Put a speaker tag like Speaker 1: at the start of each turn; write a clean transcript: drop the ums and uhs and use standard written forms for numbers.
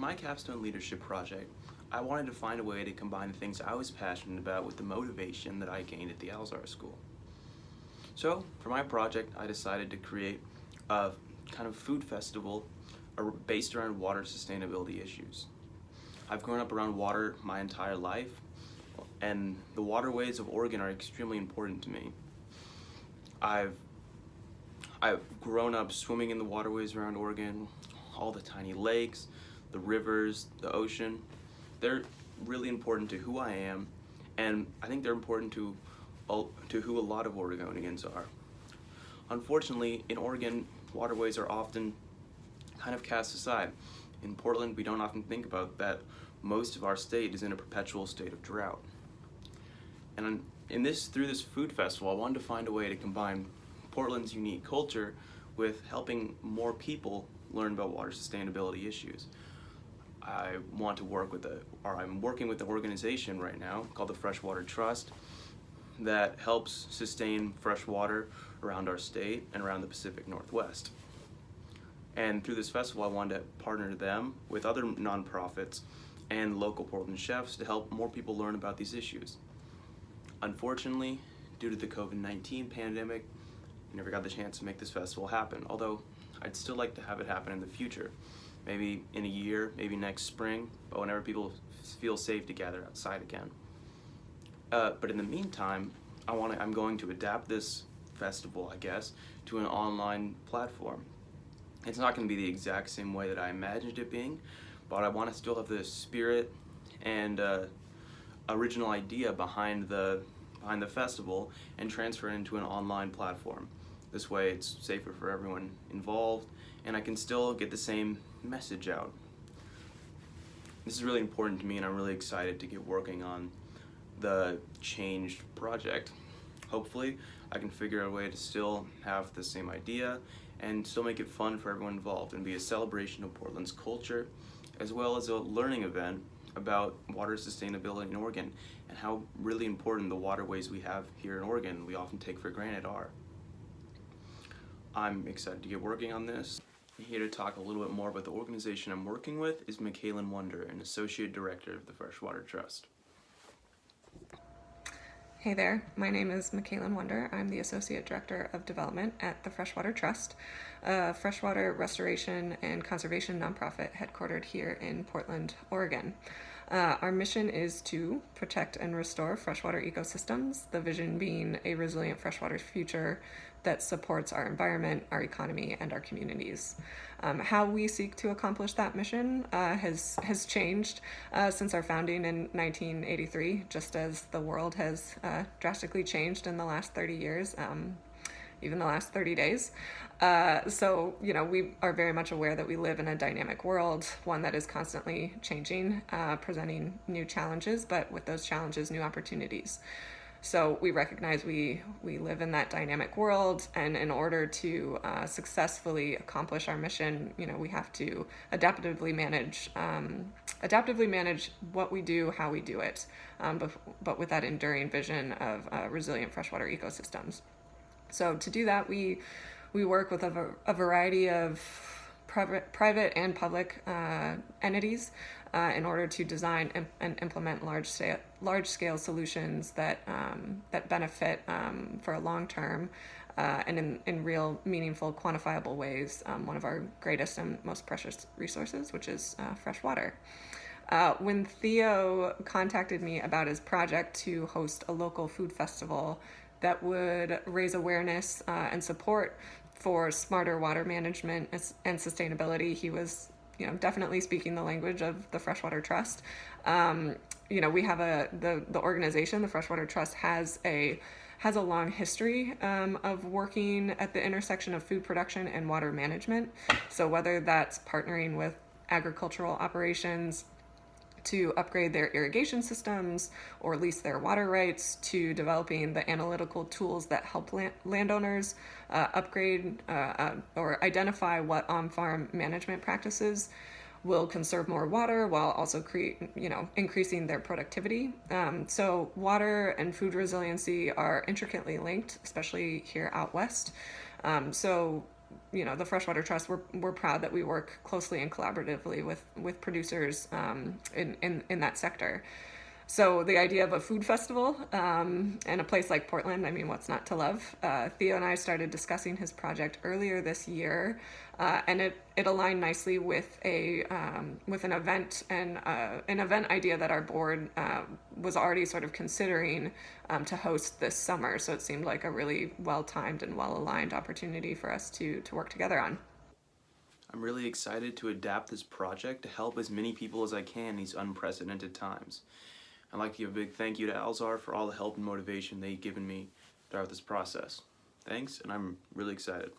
Speaker 1: my capstone leadership project, I wanted to find a way to combine the things I was passionate about with the motivation that I gained at the Alzar School. So, for my project, I decided to create a kind of food festival based around water sustainability issues. I've grown up around water my entire life, and the waterways of Oregon are extremely important to me. I've grown up swimming in the waterways around Oregon, all the tiny lakes, the rivers, the ocean. They're really important to who I am, and I think they're important to who a lot of Oregonians are. Unfortunately, in Oregon, waterways are often kind of cast aside. In Portland, we don't often think about that most of our state is in a perpetual state of drought. And through this food festival, I wanted to find a way to combine Portland's unique culture with helping more people learn about water sustainability issues. I'm working with an organization right now called the Freshwater Trust that helps sustain fresh water around our state and around the Pacific Northwest. And through this festival, I wanted to partner them with other nonprofits and local Portland chefs to help more people learn about these issues. Unfortunately, due to the COVID-19 pandemic, I never got the chance to make this festival happen, although I'd still like to have it happen in the future. Maybe in a year, maybe next spring, but whenever people feel safe to gather outside again. But in the meantime, I'm going to adapt this festival, I guess, to an online platform. It's not going to be the exact same way that I imagined it being, but I want to still have the spirit and original idea behind the festival and transfer it into an online platform. This way it's safer for everyone involved, and I can still get the same message out. This is really important to me, and I'm really excited to get working on the changed project. Hopefully, I can figure out a way to still have the same idea and still make it fun for everyone involved and be a celebration of Portland's culture, as well as a learning event about water sustainability in Oregon and how really important the waterways we have here in Oregon we often take for granted are. I'm excited to get working on this. Here to talk a little bit more about the organization I'm working with is Michaelan Wonder, an Associate Director of the Freshwater Trust.
Speaker 2: Hey there, my name is Michaelan Wonder. I'm the Associate Director of Development at the Freshwater Trust, a freshwater restoration and conservation nonprofit headquartered here in Portland, Oregon. Our mission is to protect and restore freshwater ecosystems, the vision being a resilient freshwater future that supports our environment, our economy, and our communities. How we seek to accomplish that mission has changed since our founding in 1983, just as the world has drastically changed in the last 30 years. Even the last 30 days. So, we are very much aware that we live in a dynamic world, one that is constantly changing, presenting new challenges, but with those challenges, new opportunities. So we recognize we live in that dynamic world, and in order to successfully accomplish our mission, we have to adaptively manage what we do, how we do it, but with that enduring vision of resilient freshwater ecosystems. So to do that, we work with a variety of private and public entities in order to design and implement large-scale solutions that benefit for a long term and in real, meaningful, quantifiable ways one of our greatest and most precious resources, which is fresh water. When Theo contacted me about his project to host a local food festival that would raise awareness and support for smarter water management and sustainability, he was, definitely speaking the language of the Freshwater Trust. We have the organization, the Freshwater Trust, has a long history of working at the intersection of food production and water management. So whether that's partnering with agricultural operations to upgrade their irrigation systems or lease their water rights, to developing the analytical tools that help landowners upgrade or identify what on-farm management practices will conserve more water while also increasing their productivity. So water and food resiliency are intricately linked, especially here out west. So the Freshwater Trust, we're proud that we work closely and collaboratively with producers in that sector. So the idea of a food festival in a place like Portland, I mean, what's not to love? Theo and I started discussing his project earlier this year, and it aligned nicely with an event and an event idea that our board was already sort of considering to host this summer. So it seemed like a really well-timed and well-aligned opportunity for us to work together on.
Speaker 1: I'm really excited to adapt this project to help as many people as I can in these unprecedented times. I'd like to give a big thank you to Alzar for all the help and motivation they've given me throughout this process. Thanks, and I'm really excited.